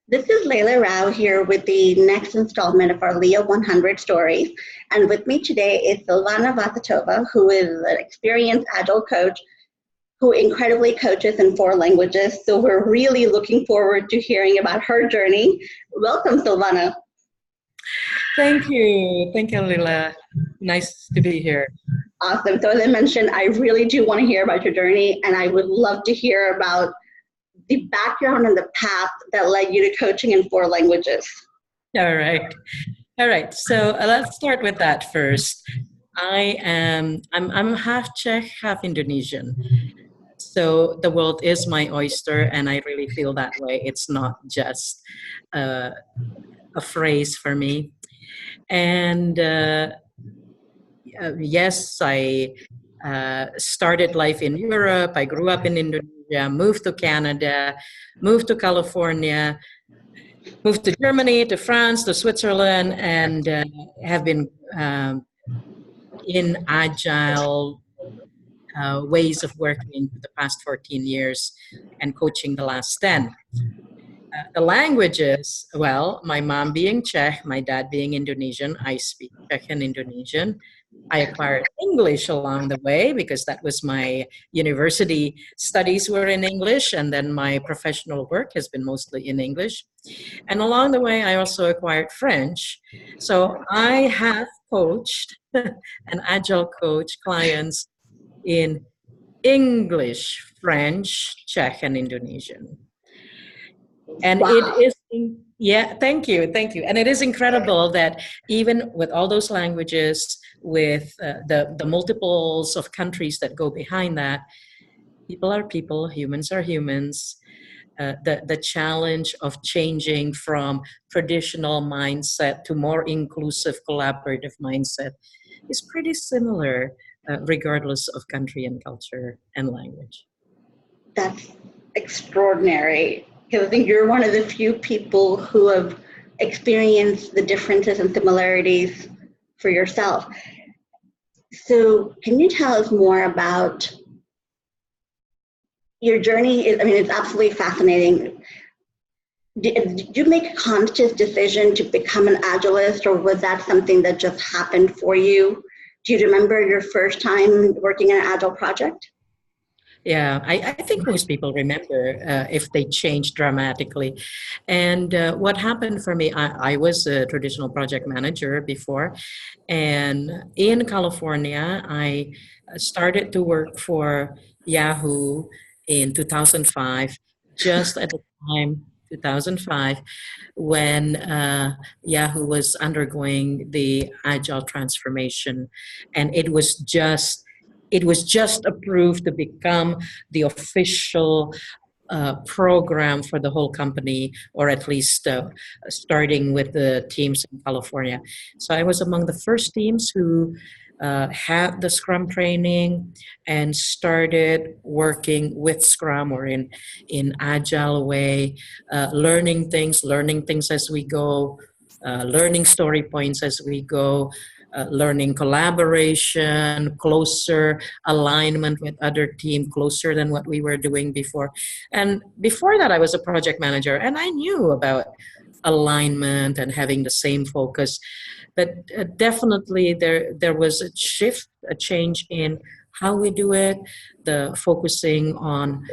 This is Layla Rao here with the next installment of our LIA100 stories. And with me today is Silvana Wasitova, who is an experienced Agile coach who incredibly coaches in 4 languages. So we're really looking forward to hearing about her journey. Welcome, Silvana. Thank you. Thank you, Lila. Nice to be here. Awesome. So as I mentioned, I really do want to hear about your journey, and I would love to hear about the background and the path that led you to coaching in 4 languages. All right. So let's start with that first. I'm half Czech, half Indonesian. So the world is my oyster, and I really feel that way. It's not just a phrase for me. And yes, I started life in Europe. I grew up in Indonesia, moved to Canada, moved to California, moved to Germany, to France, to Switzerland, and have been in Agile ways of working for the past 14 years and coaching the last 10. The languages, well, my mom being Czech, my dad being Indonesian, I speak Czech and Indonesian. I acquired English along the way because that was my university studies were in English, and then my professional work has been mostly in English. And along the way, I also acquired French. So I have coached and Agile coach clients in English, French, Czech, and Indonesian. And wow. It is, yeah, thank you. And it is incredible that even with all those languages, with the multiples of countries that go behind that, people are people, humans are humans. The challenge of changing from traditional mindset to more inclusive, collaborative mindset is pretty similar, regardless of country and culture and language. That's extraordinary. Because I think you're one of the few people who have experienced the differences and similarities for yourself. So can you tell us more about your journey? It's absolutely fascinating. Did you make a conscious decision to become an Agilist, or was that something that just happened for you? Do you remember your first time working in an Agile project? Yeah, I think most people remember if they change dramatically. And what happened for me, I was a traditional project manager before. And in California, I started to work for Yahoo in 2005, just at the time, 2005, when Yahoo was undergoing the Agile transformation. And it was just approved to become the official program for the whole company, or at least starting with the teams in California. So I was among the first teams who had the Scrum training and started working with Scrum, or in Agile way, learning things as we go, learning story points as we go, learning collaboration, closer alignment with other team, closer than what we were doing before. And before that, I was a project manager, and I knew about alignment and having the same focus. But definitely there was a shift, a change in how we do it, the focusing on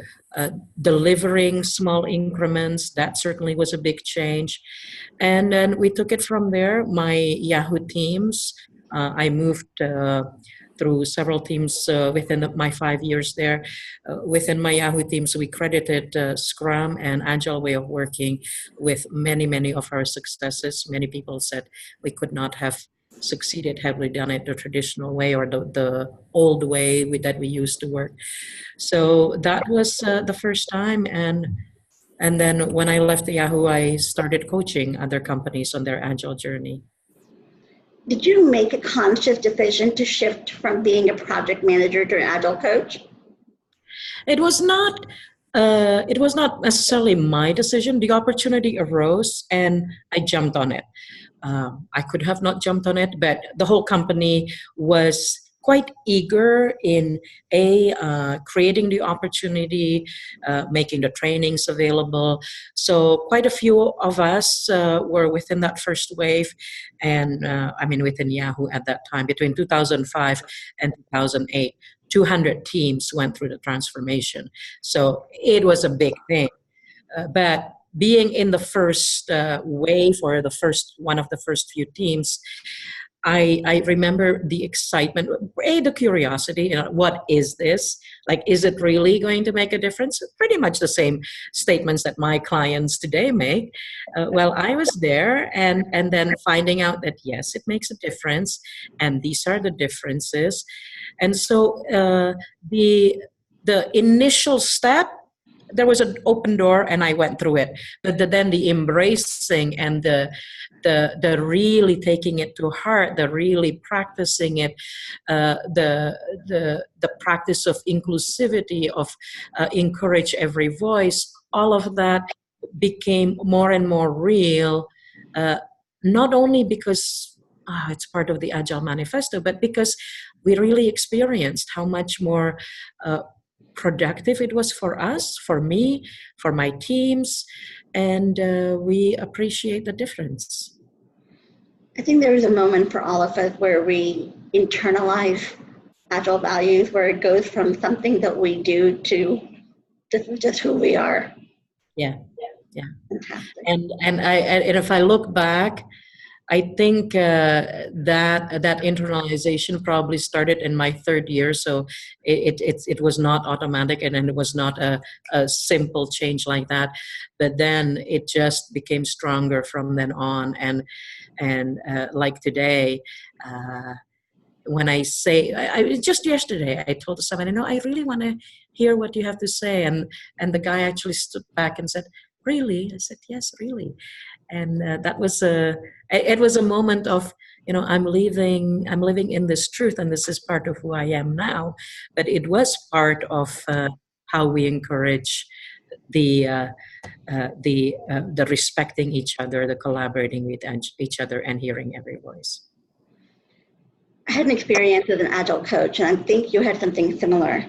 delivering small increments. That certainly was a big change. And then we took it from there. My Yahoo teams, I moved through several teams within my 5 years there. Within my Yahoo teams, we credited Scrum and Agile way of working with many of our successes. Many people said we could not have succeeded had we done it the traditional way, or the old way that we used to work. So that was the first time. And then when I left Yahoo, I started coaching other companies on their Agile journey. Did you make a conscious decision to shift from being a project manager to an Agile coach? It was not necessarily my decision. The opportunity arose and I jumped on it. I could have not jumped on it, but the whole company was quite eager in creating the opportunity, making the trainings available. So quite a few of us were within that first wave, and within Yahoo at that time, between 2005 and 2008. 200 teams went through the transformation. So it was a big thing. But being in the first wave, or the first one of the first few teams, I remember the excitement, the curiosity, what is this? Like, is it really going to make a difference? Pretty much the same statements that my clients today make. Well, I was there, and then finding out that, yes, it makes a difference, and these are the differences. And so the initial step, there was an open door and I went through it. But then the embracing and the really taking it to heart, the really practicing it, the practice of inclusivity, of encourage every voice, all of that became more and more real, not only because it's part of the Agile Manifesto, but because we really experienced how much more productive it was for us, for me, for my teams, and we appreciate the difference. I think there is a moment for all of us where we internalize Agile values, where it goes from something that we do to this is just who we are. Yeah. Fantastic. And if I look back, I think that internalization probably started in my third year, so it was not automatic, and it was not a simple change like that. But then it just became stronger from then on, and like today, when I say, just yesterday, I told somebody, no, I really want to hear what you have to say, and the guy actually stood back and said, really? I said, yes, really. And that was it was a moment of, I'm living in this truth, and this is part of who I am now. But it was part of how we encourage the respecting each other, the collaborating with each other, and hearing every voice. I had an experience as an Agile coach, and I think you had something similar.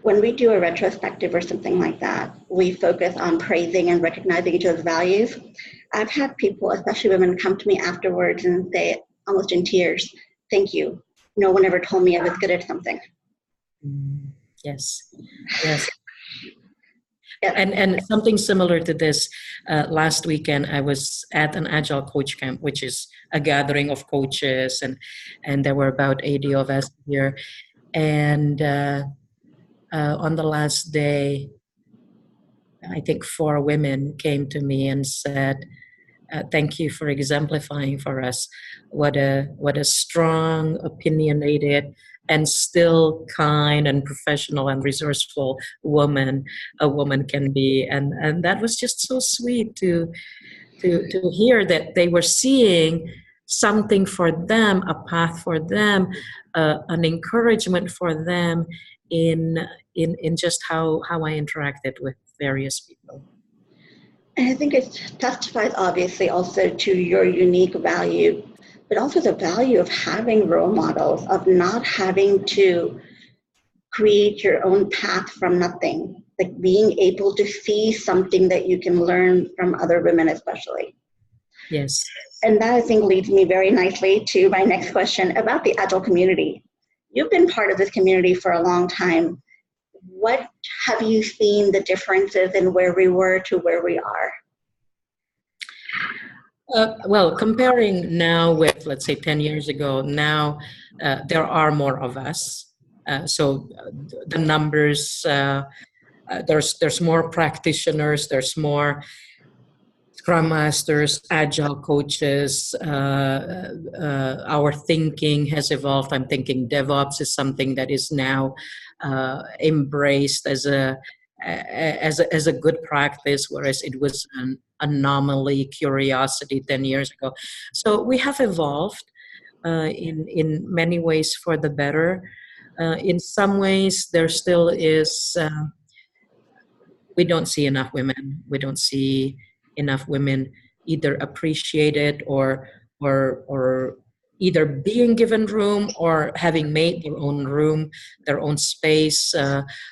When we do a retrospective or something like that, we focus on praising and recognizing each other's values. I've had people, especially women, come to me afterwards and say, almost in tears, thank you. No one ever told me I was good at something. Yes. And something similar to this, last weekend I was at an Agile coach camp, which is a gathering of coaches, and there were about 80 of us here. And on the last day, I think 4 women came to me and said, thank you for exemplifying for us what a strong, opinionated, and still kind and professional and resourceful woman a woman can be. And that was just so sweet to hear that they were seeing something for them, a path for them, an encouragement for them in just how I interacted with various people. And I think it testifies obviously also to your unique value, but also the value of having role models, of not having to create your own path from nothing, like being able to see something that you can learn from other women especially. Yes. And that, I think, leads me very nicely to my next question about the Agile community. You've been part of this community for a long time. What have you seen the differences in where we were to where we are? Well, comparing now with, let's say, 10 years ago, now there are more of us. So the numbers, there's more practitioners, there's more Scrum Masters, Agile coaches. Our thinking has evolved. I'm thinking DevOps is something that is now embraced as a good practice, whereas it was an anomaly, curiosity 10 years ago. So we have evolved in many ways for the better. In some ways, there still is. We don't see enough women. We don't see enough women either appreciated or either being given room or having made their own room, their own space,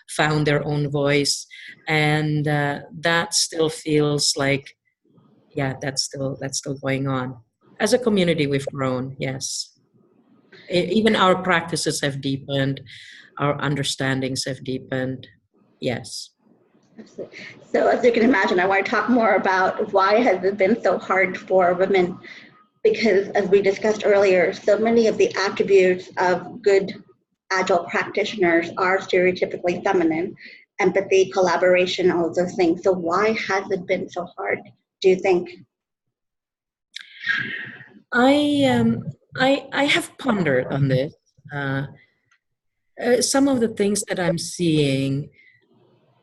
found their own voice. And that still feels like, yeah, that's still going on. As a community, we've grown, yes. Even our practices have deepened, our understandings have deepened, yes. Absolutely. So as you can imagine, I want to talk more about why has it been so hard for women, because as we discussed earlier, so many of the attributes of good Agile practitioners are stereotypically feminine: empathy, collaboration, all of those things. So why has it been so hard, do you think? I have pondered on this. Uh, some of the things that I'm seeing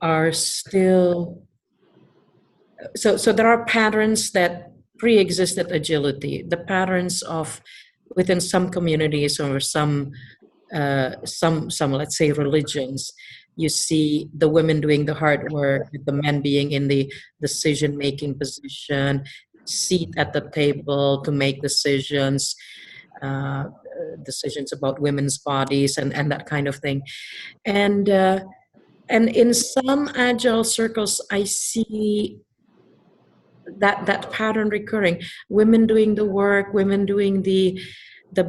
are still, so there are patterns that pre-existed agility, the patterns of within some communities or some let's say religions. You see the women doing the hard work, the men being in the decision making position, seat at the table to make decisions, uh, decisions about women's bodies and that kind of thing. And in some agile circles, I see that pattern recurring: women doing the work, women doing the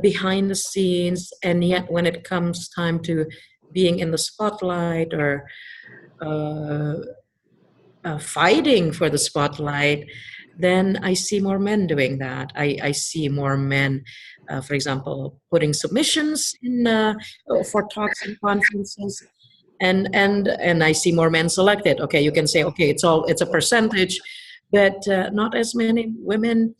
behind the scenes, and yet when it comes time to being in the spotlight or uh, fighting for the spotlight, then I see more men doing that. I see more men, for example, putting submissions in for talks and conferences, and I see more men selected. Okay, you can say, okay, it's a percentage, but not as many women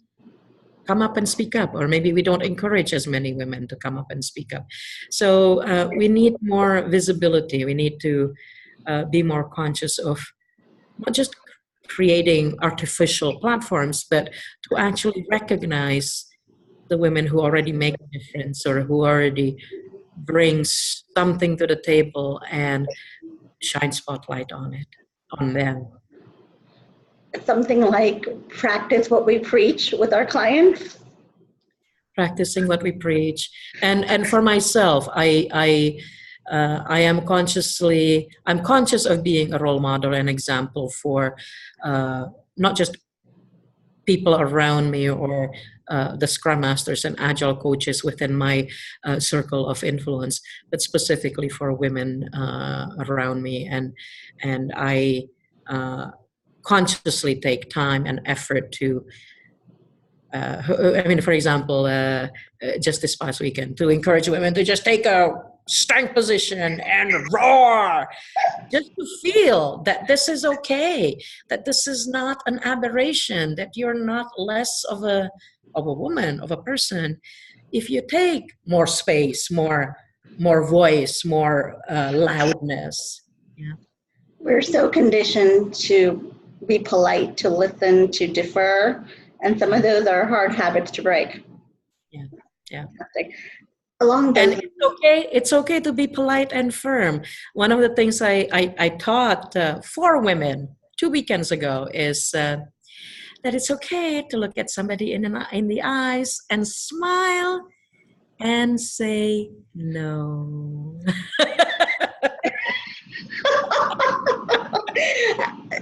come up and speak up, or maybe we don't encourage as many women to come up and speak up. So we need more visibility. We need to be more conscious of not just creating artificial platforms, but to actually recognize the women who already make a difference or who already brings something to the table and shine spotlight on it, on them. Something like practice what we preach with our clients? Practicing what we preach, and for myself, I am I'm conscious of being a role model and example for not just people around me or the scrum masters and agile coaches within my circle of influence, but specifically for women around me, and I consciously take time and effort to I mean, for example, just this past weekend, to encourage women to just take a strength position and roar, just to feel that this is okay, that this is not an aberration, that you're not less of a woman, of a person, if you take more space, more voice, more loudness. Yeah, We're so conditioned to be polite, to listen, to defer, and some of those are hard habits to break. yeah, yeah. Along And those, it's okay to be polite and firm. One of the things I taught 4 women 2 weekends ago is that it's okay to look at somebody in the eyes and smile and say no.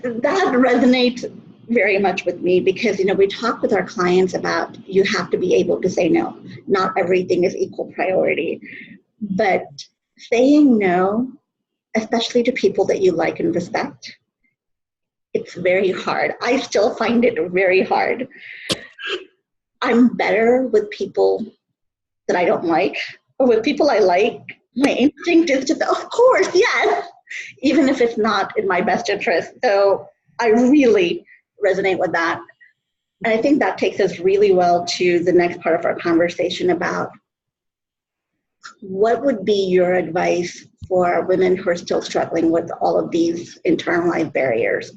that resonates very much with me because, we talk with our clients about you have to be able to say no. Not everything is equal priority, but saying no, especially to people that you like and respect, it's very hard. I still find it very hard. I'm better with people that I don't like, or with people I like. My instinct is to, of course, yes, even if it's not in my best interest. So I really resonate with that. And I think that takes us really well to the next part of our conversation about what would be your advice for women who are still struggling with all of these internalized barriers,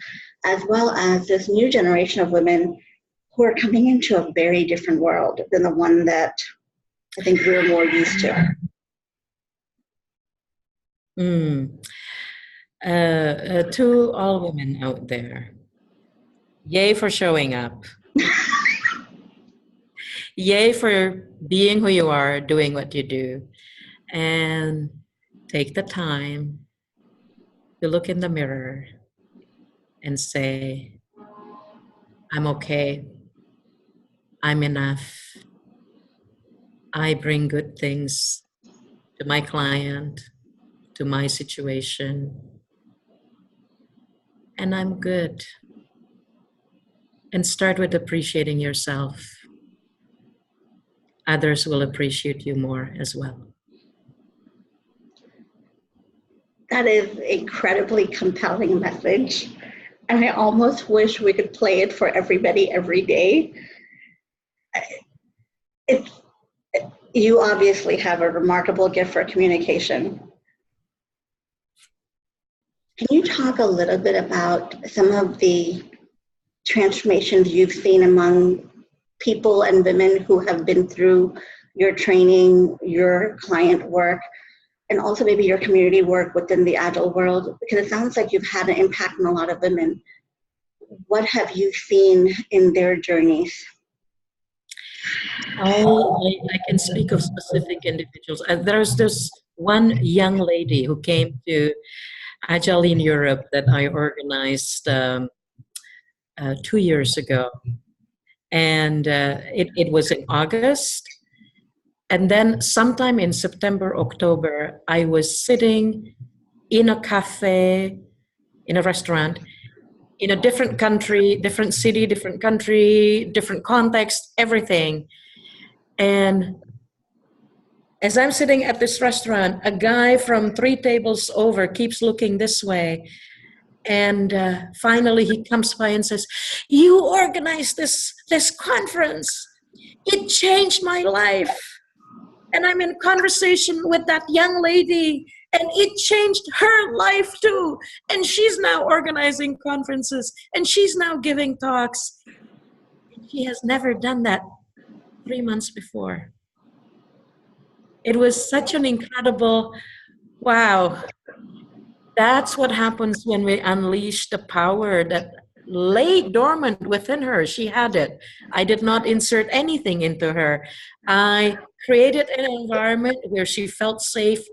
as well as this new generation of women who are coming into a very different world than the one that I think we're more used to. To all women out there, yay for showing up. Yay for being who you are, doing what you do, and take the time to look in the mirror and say, I'm okay. I'm enough. I bring good things to my client, to my situation, and I'm good. And start with appreciating yourself. Others will appreciate you more as well. That is incredibly compelling message. And I almost wish we could play it for everybody every day. It's, you obviously have a remarkable gift for communication. Can you talk a little bit about some of the transformations you've seen among people and women who have been through your training, your client work, and also maybe your community work within the Agile world? Because it sounds like you've had an impact on a lot of women. What have you seen in their journeys? I can speak of specific individuals. There's this one young lady who came to Agile in Europe that I organized 2 years ago. And it was in August. And then sometime in September, October, I was sitting in a cafe, in a restaurant, in a different country, different city, different country, different context, everything. And as I'm sitting at this restaurant, a guy from 3 tables over keeps looking this way. And finally he comes by and says, you organized this conference. It changed my life. And I'm in conversation with that young lady, and it changed her life too. And she's now organizing conferences, and she's now giving talks. And she has never done that 3 months before. It was such an incredible, wow. That's what happens when we unleash the power that lay dormant within her. She had it. I did not insert anything into her. I created an environment where she felt safe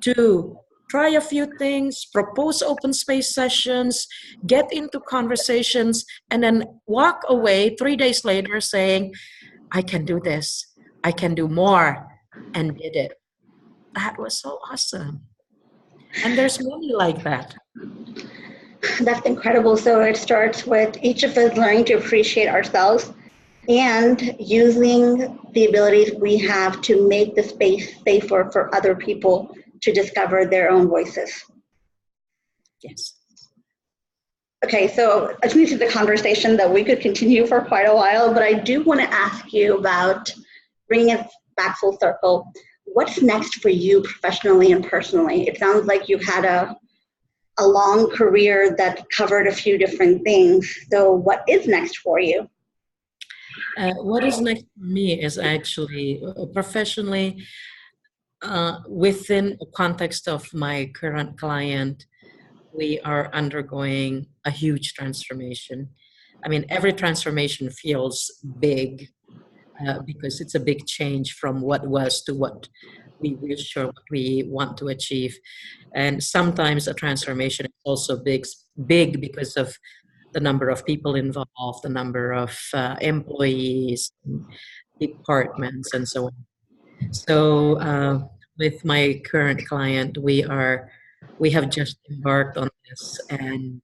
to try a few things, propose open space sessions, get into conversations, and then walk away 3 days later saying, I can do this. I can do more, and did it. That was so awesome. And there's many like that. That's incredible. So it starts with each of us learning to appreciate ourselves and using the abilities we have to make the space safer for other people to discover their own voices. Yes. Okay, so I think this is a conversation that we could continue for quite a while, but I do want to ask you about bringing it back full circle. What's next for you professionally and personally? It sounds like you've had a long career that covered a few different things. So what is next for you? What is next for me is actually professionally within the context of my current client, we are undergoing a huge transformation. I mean, every transformation feels big because it's a big change from what was to what we wish or what we want to achieve. And sometimes a transformation is also big because of the number of people involved, the number of employees, departments, and so on. So with my current client, we have just embarked on this, and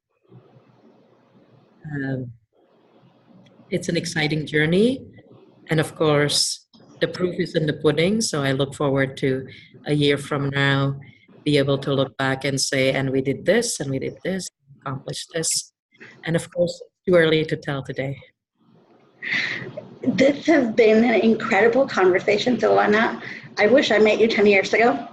it's an exciting journey. And of course, the proof is in the pudding. So I look forward to a year from now, be able to look back and say, and we did this, and we did this, accomplished this. And of course, it's too early to tell today. This has been an incredible conversation, Silvana. I wish I met you 10 years ago.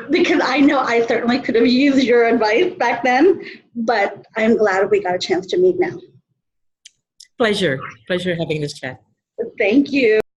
Because I know I certainly could have used your advice back then, but I'm glad we got a chance to meet now. Pleasure having this chat. Thank you.